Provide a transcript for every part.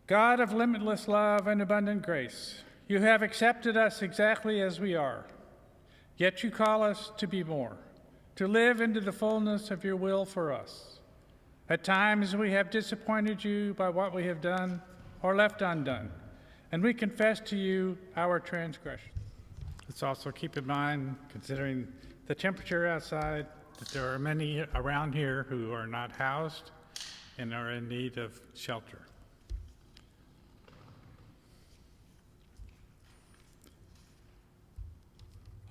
God of limitless love and abundant grace, you have accepted us exactly as we are, yet you call us to be more, to live into the fullness of your will for us. At times we have disappointed you by what we have done or left undone, and we confess to you our transgression. Let's also keep in mind, considering the temperature outside, that there are many around here who are not housed and are in need of shelter.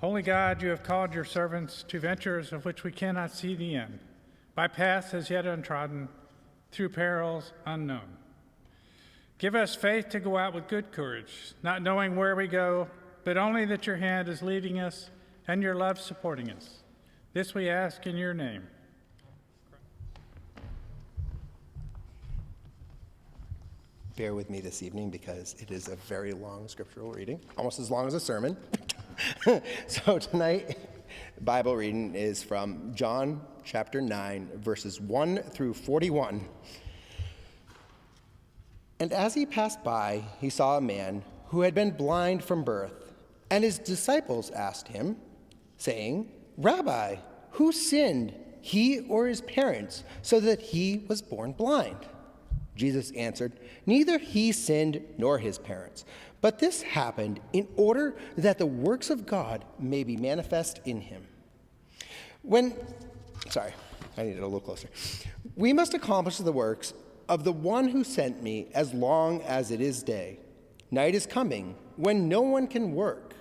Holy God, you have called your servants to ventures of which we cannot see the end, by paths as yet untrodden, through perils unknown. Give us faith to go out with good courage, not knowing where we go, but only that your hand is leading us and your love supporting us. This we ask in your name. Bear with me this evening because it is a very long scriptural reading, almost as long as a sermon. So tonight, Bible reading is from John chapter 9, verses 1 through 41. And as he passed by, he saw a man who had been blind from birth, and his disciples asked him, saying, Rabbi, who sinned, he or his parents, so that he was born blind? Jesus answered, neither he sinned nor his parents, but this happened in order that the works of God may be manifest in him. I need it a little closer. We must accomplish the works of the one who sent me as long as it is day. Night is coming when no one can work.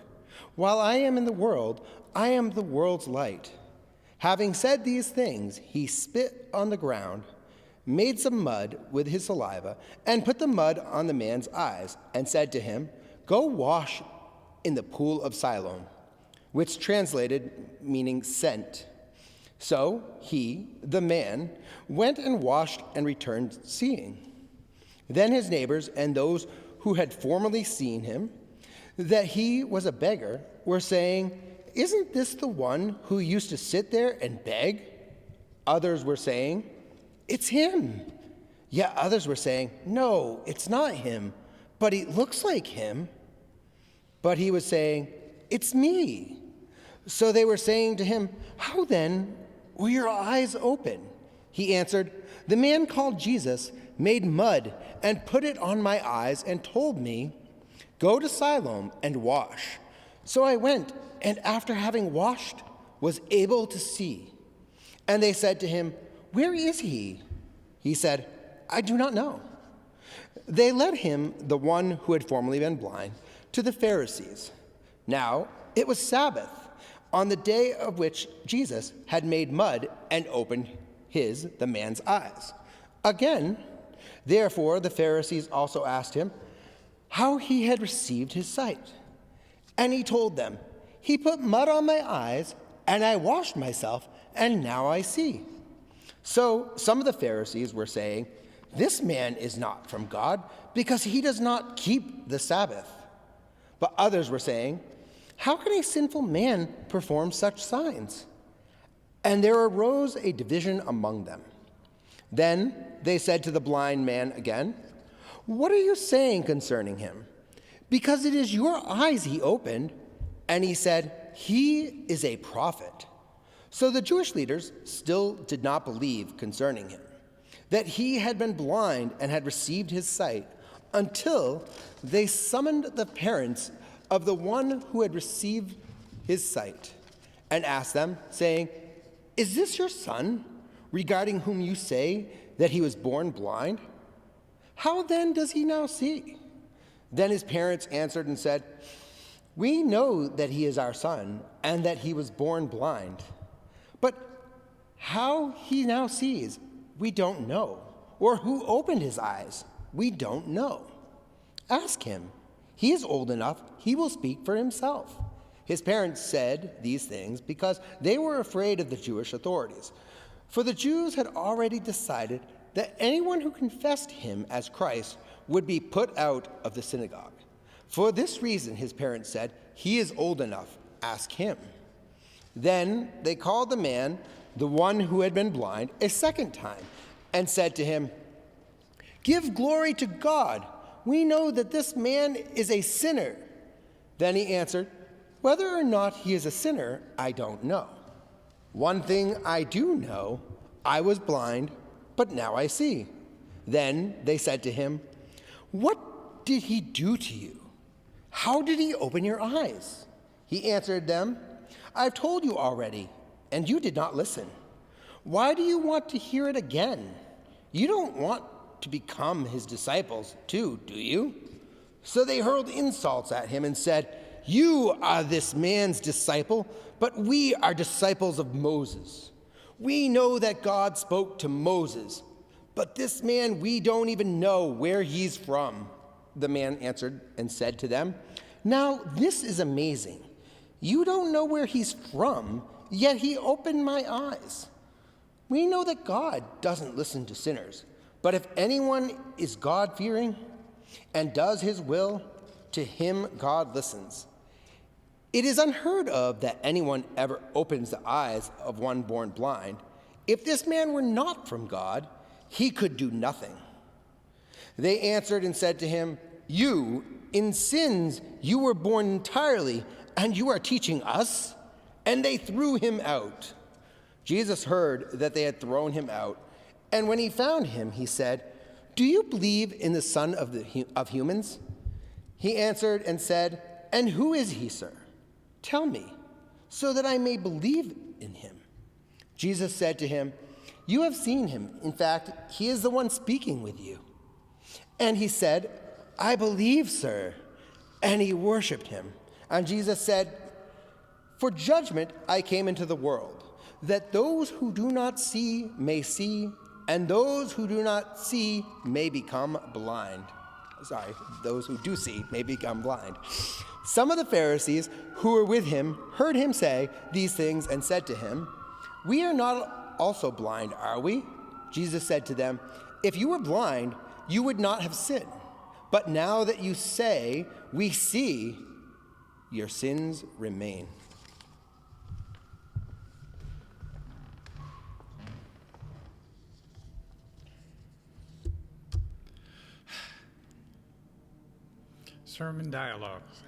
While I am in the world, I am the world's light. Having said these things, he spit on the ground, made some mud with his saliva, and put the mud on the man's eyes, and said to him, go wash in the pool of Siloam, which translated meaning sent. So he, the man, went and washed and returned seeing. Then his neighbors and those who had formerly seen him, that he was a beggar, were saying, isn't this the one who used to sit there and beg? Others were saying, it's him. Yet others were saying, no, it's not him, but he looks like him. But he was saying, it's me. So they were saying to him, how then were your eyes open? He answered, the man called Jesus made mud and put it on my eyes and told me, go to Siloam and wash. So I went, and after having washed, was able to see. And they said to him, where is he? He said, I do not know. They led him, the one who had formerly been blind, to the Pharisees. Now it was Sabbath, on the day of which Jesus had made mud and opened the man's eyes. Again, therefore, the Pharisees also asked him how he had received his sight. And he told them, he put mud on my eyes, and I washed myself, and now I see. So some of the Pharisees were saying, this man is not from God, because he does not keep the Sabbath. But others were saying, how can a sinful man perform such signs? And there arose a division among them. Then they said to the blind man again, what are you saying concerning him? Because it is your eyes he opened. And he said, he is a prophet. So the Jewish leaders still did not believe concerning him, that he had been blind and had received his sight, until they summoned the parents of the one who had received his sight, and asked them, saying, is this your son, regarding whom you say that he was born blind? How then does he now see? Then his parents answered and said, we know that he is our son, and that he was born blind. But how he now sees, we don't know. Or who opened his eyes, we don't know. Ask him. He is old enough, he will speak for himself. His parents said these things because they were afraid of the Jewish authorities. For the Jews had already decided that anyone who confessed him as Christ would be put out of the synagogue. For this reason, his parents said, he is old enough, ask him. Then they called the man, the one who had been blind, a second time, and said to him, give glory to God, we know that this man is a sinner." Then he answered, "Whether or not he is a sinner, I don't know. One thing I do know, I was blind, but now I see." Then they said to him, "What did he do to you? How did he open your eyes?" He answered them, "I've told you already, and you did not listen. Why do you want to hear it again? You don't want to become his disciples too, do you?" So they hurled insults at him and said, "You are this man's disciple, but we are disciples of Moses. We know that God spoke to Moses, but this man we don't even know where he's from." The man answered and said to them, "Now this is amazing. You don't know where he's from, yet he opened my eyes. We know that God doesn't listen to sinners, but if anyone is God-fearing and does his will, to him God listens. It is unheard of that anyone ever opens the eyes of one born blind. If this man were not from God, he could do nothing." They answered and said to him, "You, in sins, you were born entirely, and you are teaching us?" And they threw him out. Jesus heard that they had thrown him out, and when he found him, he said, "Do you believe in the Son of humans?" He answered and said, "And who is he, sir? Tell me, so that I may believe in him." Jesus said to him, "You have seen him. In fact, he is the one speaking with you." And he said, "I believe, sir." And he worshiped him. And Jesus said, "For judgment I came into the world, that those who do not see may see, and those who do not see may become blind." Those who do see may become blind. Some of the Pharisees who were with him heard him say these things and said to him, "We are not also blind, are we?" Jesus said to them, "If you were blind, you would not have sinned. But now that you say, 'We see,' your sins remain." Sermon dialogues.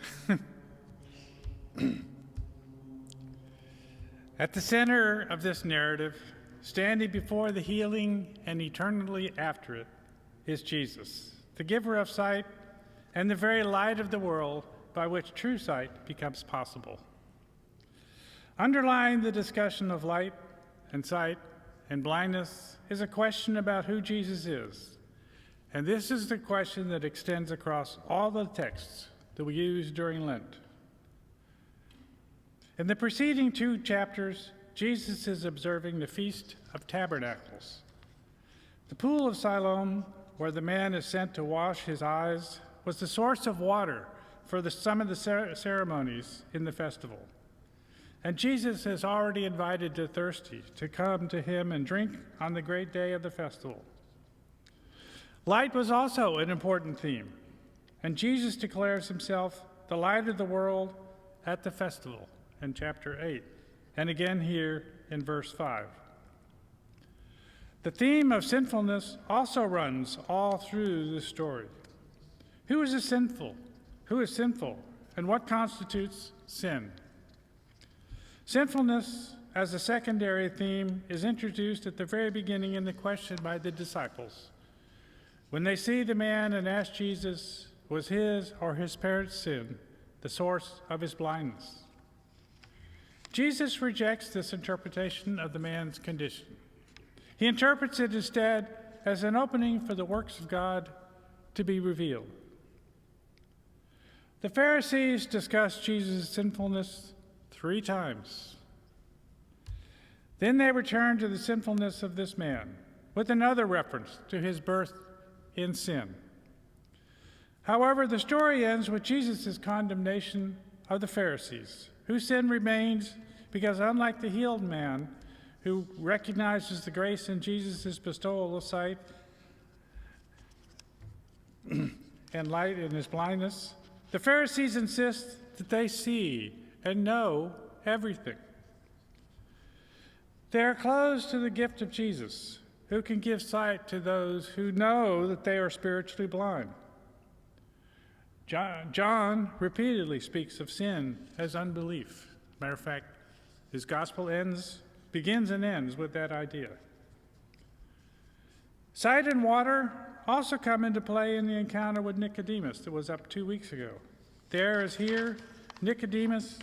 At the center of this narrative, standing before the healing and eternally after it, is Jesus, the giver of sight and the very light of the world by which true sight becomes possible. Underlying the discussion of light and sight and blindness is a question about who Jesus is. And this is the question that extends across all the texts that we use during Lent. In the preceding 2 chapters, Jesus is observing the Feast of Tabernacles. The pool of Siloam, where the man is sent to wash his eyes, was the source of water for some of the ceremonies in the festival. And Jesus has already invited the thirsty to come to him and drink on the great day of the festival. Light was also an important theme, and Jesus declares himself the light of the world at the festival in chapter 8, and again here in verse 5. The theme of sinfulness also runs all through the story. Who is sinful? Who is sinful, and what constitutes sin? Sinfulness, as a secondary theme, is introduced at the very beginning in the question by the disciples. When they see the man and ask Jesus, was his or his parents' sin the source of his blindness? Jesus rejects this interpretation of the man's condition. He interprets it instead as an opening for the works of God to be revealed. The Pharisees discussed Jesus' sinfulness 3 times. Then they returned to the sinfulness of this man with another reference to his birth in sin. However, the story ends with Jesus' condemnation of the Pharisees, whose sin remains because, unlike the healed man who recognizes the grace in Jesus' bestowal of sight and light in his blindness, the Pharisees insist that they see and know everything. They are closed to the gift of Jesus, who can give sight to those who know that they are spiritually blind. John repeatedly speaks of sin as unbelief. Matter of fact, his gospel begins and ends with that idea. Sight and water also come into play in the encounter with Nicodemus that was up 2 weeks ago. There as here, Nicodemus,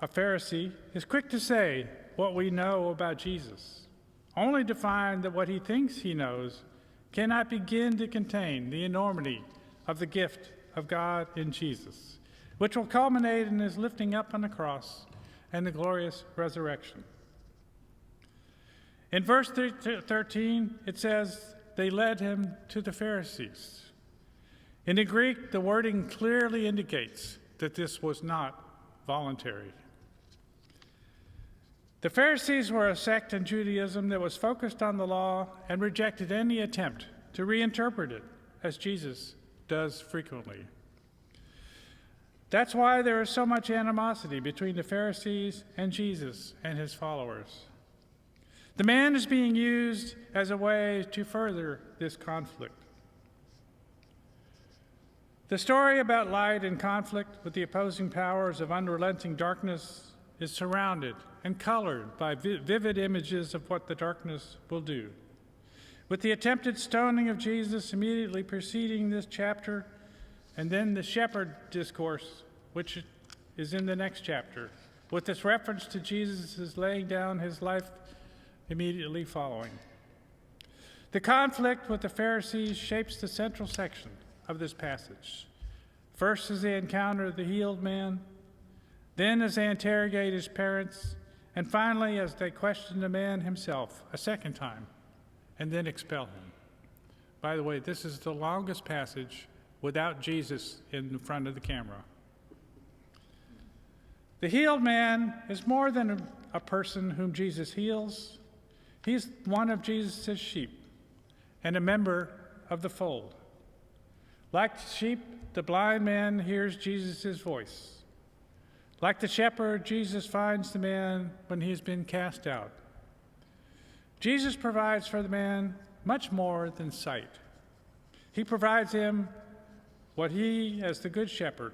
a Pharisee, is quick to say what we know about Jesus, only to find that what he thinks he knows cannot begin to contain the enormity of the gift of God in Jesus, which will culminate in his lifting up on the cross and the glorious resurrection. In verse 13, it says, they led him to the Pharisees. In the Greek, the wording clearly indicates that this was not voluntary. The Pharisees were a sect in Judaism that was focused on the law and rejected any attempt to reinterpret it, as Jesus does frequently. That's why there is so much animosity between the Pharisees and Jesus and his followers. The man is being used as a way to further this conflict. The story about light in conflict with the opposing powers of unrelenting darkness is surrounded and colored by vivid images of what the darkness will do. With the attempted stoning of Jesus immediately preceding this chapter, and then the shepherd discourse, which is in the next chapter, with this reference to Jesus' laying down his life immediately following. The conflict with the Pharisees shapes the central section of this passage. First, as they encounter the healed man, then as they interrogate his parents, and finally as they question the man himself a second time, and then expel him. By the way, this is the longest passage without Jesus in front of the camera. The healed man is more than a person whom Jesus heals. He's one of Jesus' sheep and a member of the fold. Like the sheep, the blind man hears Jesus' voice. Like the shepherd, Jesus finds the man when he's been cast out. Jesus provides for the man much more than sight. He provides him what he, as the good shepherd,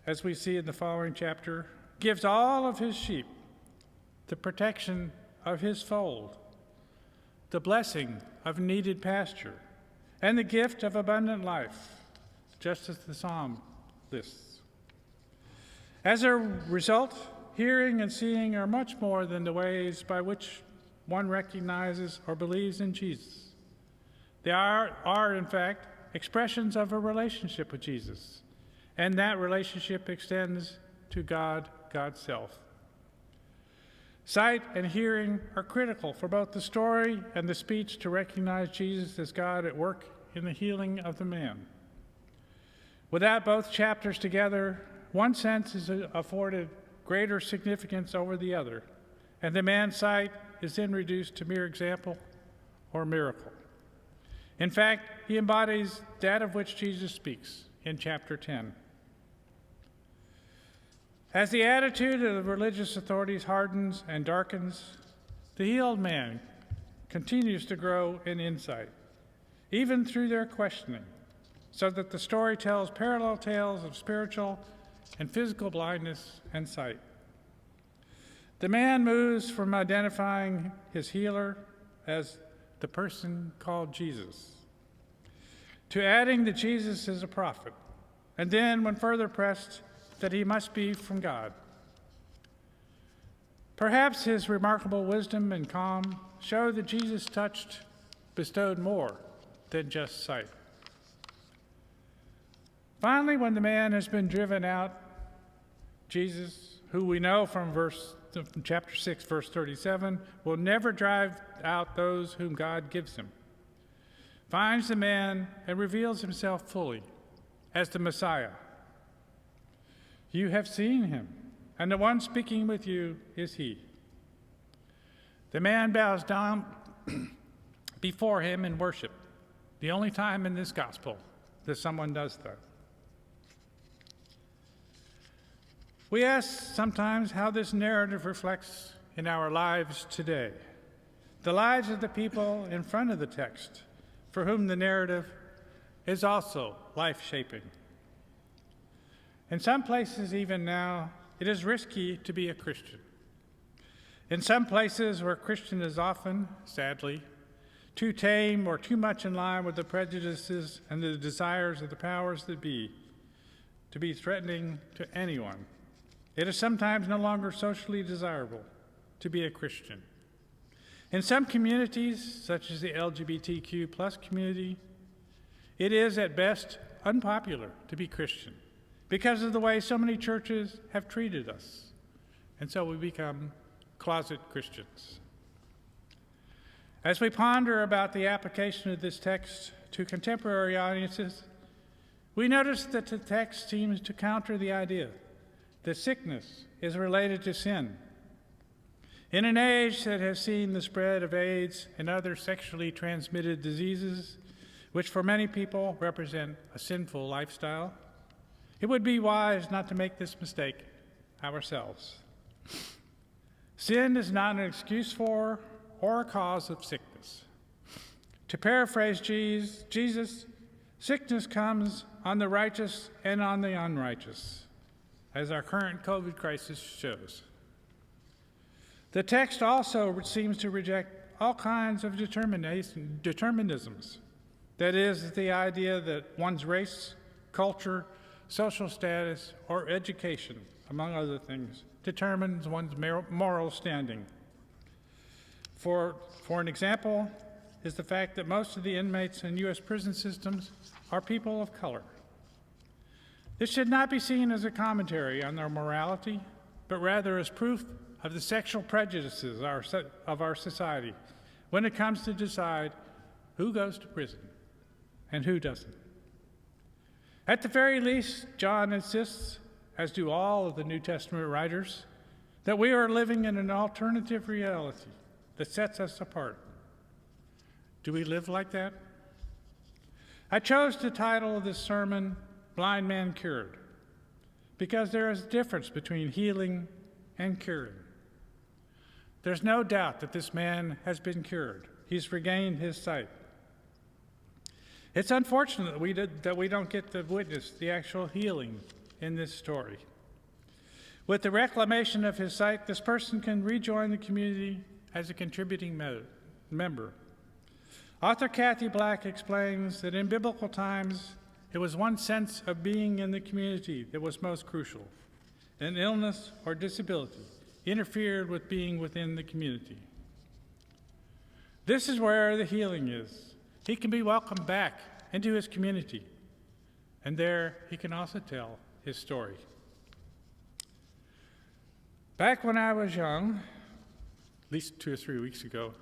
as we see in the following chapter, gives all of his sheep the protection of his fold, the blessing of needed pasture, and the gift of abundant life, just as the psalm lists. As a result, hearing and seeing are much more than the ways by which one recognizes or believes in Jesus. They are, in fact, expressions of a relationship with Jesus, and that relationship extends to God, God's self. Sight and hearing are critical for both the story and the speech to recognize Jesus as God at work in the healing of the man. Without both chapters together, one sense is afforded greater significance over the other, and the man's sight is then reduced to mere example or miracle. In fact, he embodies that of which Jesus speaks in chapter 10. As the attitude of the religious authorities hardens and darkens, the healed man continues to grow in insight, even through their questioning, so that the story tells parallel tales of spiritual and physical blindness and sight. The man moves from identifying his healer as the person called Jesus to adding that Jesus is a prophet, and then, when further pressed, that he must be from God. Perhaps his remarkable wisdom and calm show that Jesus bestowed more than just sight. Finally, when the man has been driven out, Jesus, who we know from chapter 6, verse 37, will never drive out those whom God gives him, finds the man and reveals himself fully as the Messiah. You have seen him, and the one speaking with you is he. The man bows down before him in worship, the only time in this gospel that someone does that. We ask sometimes how this narrative reflects in our lives today, the lives of the people in front of the text, for whom the narrative is also life-shaping. In some places, even now, it is risky to be a Christian. In some places where Christian is often, sadly, too tame or too much in line with the prejudices and the desires of the powers that be, to be threatening to anyone, it is sometimes no longer socially desirable to be a Christian. In some communities, such as the LGBTQ plus community, it is at best unpopular to be Christian because of the way so many churches have treated us. And so we become closet Christians. As we ponder about the application of this text to contemporary audiences, we notice that the text seems to counter the idea that sickness is related to sin. In an age that has seen the spread of AIDS and other sexually transmitted diseases, which for many people represent a sinful lifestyle, it would be wise not to make this mistake ourselves. Sin is not an excuse for or a cause of sickness. To paraphrase Jesus, sickness comes on the righteous and on the unrighteous, as our current COVID crisis shows. The text also seems to reject all kinds of determinisms. That is, the idea that one's race, culture, social status, or education, among other things, determines one's moral standing. For an example, is the fact that most of the inmates in U.S. prison systems are people of color. This should not be seen as a commentary on their morality, but rather as proof of the sexual prejudices of our society when it comes to decide who goes to prison and who doesn't. At the very least, John insists, as do all of the New Testament writers, that we are living in an alternative reality that sets us apart. Do we live like that? I chose to title this sermon, Blind Man Cured, because there is a difference between healing and curing. There's no doubt that this man has been cured. He's regained his sight. It's unfortunate that we don't get to witness the actual healing in this story. With the reclamation of his sight, this person can rejoin the community as a contributing member. Author Kathy Black explains that in biblical times, it was one sense of being in the community that was most crucial. An illness or disability interfered with being within the community. This is where the healing is. He can be welcomed back into his community, and there he can also tell his story. Back when I was young, at least 2 or 3 weeks ago,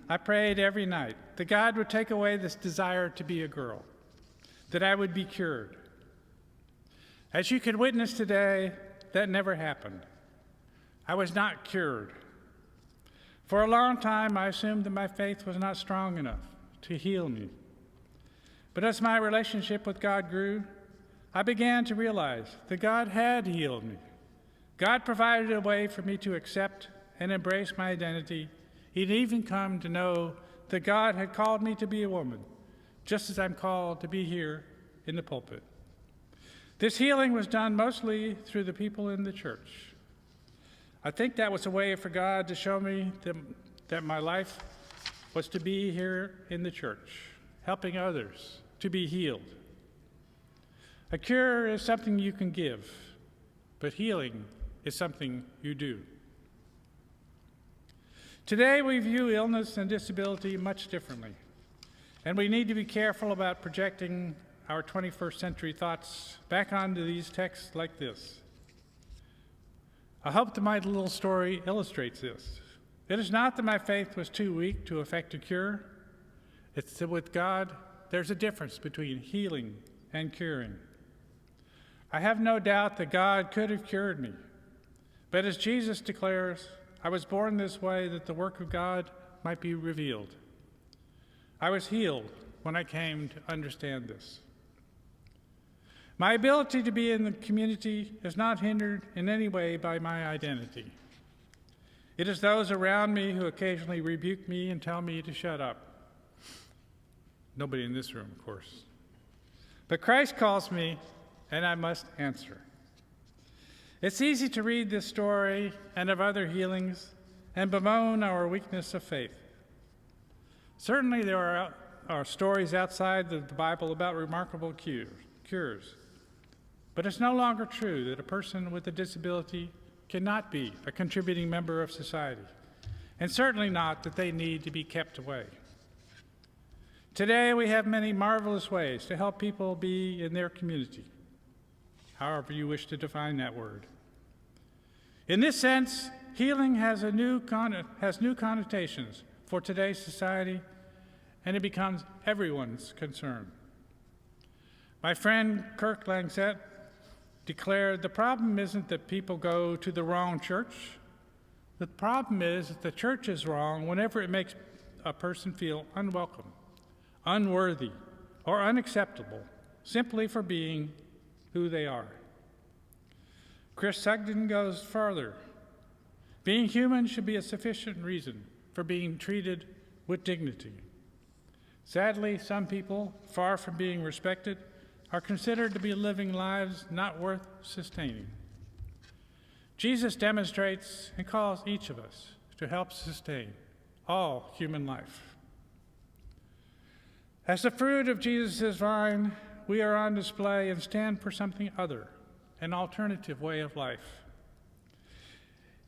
I prayed every night that God would take away this desire to be a girl, that I would be cured. As you can witness today, that never happened. I was not cured. For a long time, I assumed that my faith was not strong enough to heal me. But as my relationship with God grew, I began to realize that God had healed me. God provided a way for me to accept and embrace my identity. He'd even come to know that God had called me to be a woman, just as I'm called to be here in the pulpit. This healing was done mostly through the people in the church. I think that was a way for God to show me that my life was to be here in the church, helping others to be healed. A cure is something you can give, but healing is something you do. Today, we view illness and disability much differently, and we need to be careful about projecting our 21st century thoughts back onto these texts like this. I hope that my little story illustrates this. It is not that my faith was too weak to effect a cure. It's that with God, there's a difference between healing and curing. I have no doubt that God could have cured me, but as Jesus declares, I was born this way that the work of God might be revealed. I was healed when I came to understand this. My ability to be in the community is not hindered in any way by my identity. It is those around me who occasionally rebuke me and tell me to shut up. Nobody in this room, of course. But Christ calls me, and I must answer. It's easy to read this story and of other healings and bemoan our weakness of faith. Certainly there are stories outside the Bible about remarkable cures. But it's no longer true that a person with a disability cannot be a contributing member of society, and certainly not that they need to be kept away. Today we have many marvelous ways to help people be in their community, however you wish to define that word. In this sense, healing has new connotations for today's society, and it becomes everyone's concern. My friend Kirk Langsett declared, the problem isn't that people go to the wrong church. The problem is that the church is wrong whenever it makes a person feel unwelcome, unworthy, or unacceptable simply for being who they are. Chris Sugden goes further. Being human should be a sufficient reason for being treated with dignity. Sadly, some people, far from being respected, are considered to be living lives not worth sustaining. Jesus demonstrates and calls each of us to help sustain all human life. As the fruit of Jesus' vine, we are on display and stand for something other, an alternative way of life.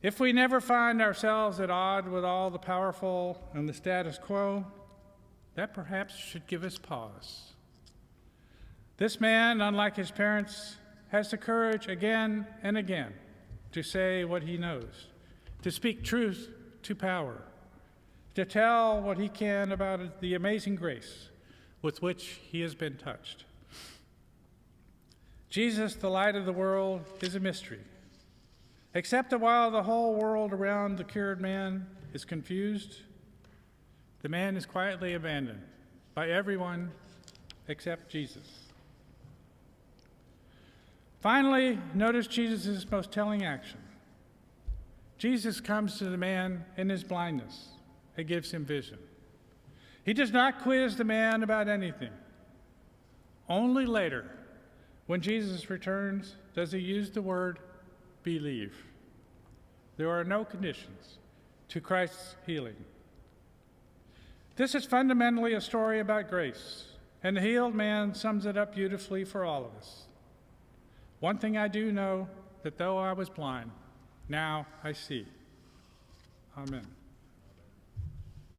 If we never find ourselves at odds with all the powerful and the status quo, that perhaps should give us pause. This man, unlike his parents, has the courage again and again to say what he knows, to speak truth to power, to tell what he can about the amazing grace with which he has been touched. Jesus, the light of the world, is a mystery. Except that while the whole world around the cured man is confused, the man is quietly abandoned by everyone except Jesus. Finally, notice Jesus' most telling action. Jesus comes to the man in his blindness and gives him vision. He does not quiz the man about anything. Only later, when Jesus returns, does he use the word believe. There are no conditions to Christ's healing. This is fundamentally a story about grace, and the healed man sums it up beautifully for all of us. One thing I do know, that though I was blind, now I see. Amen.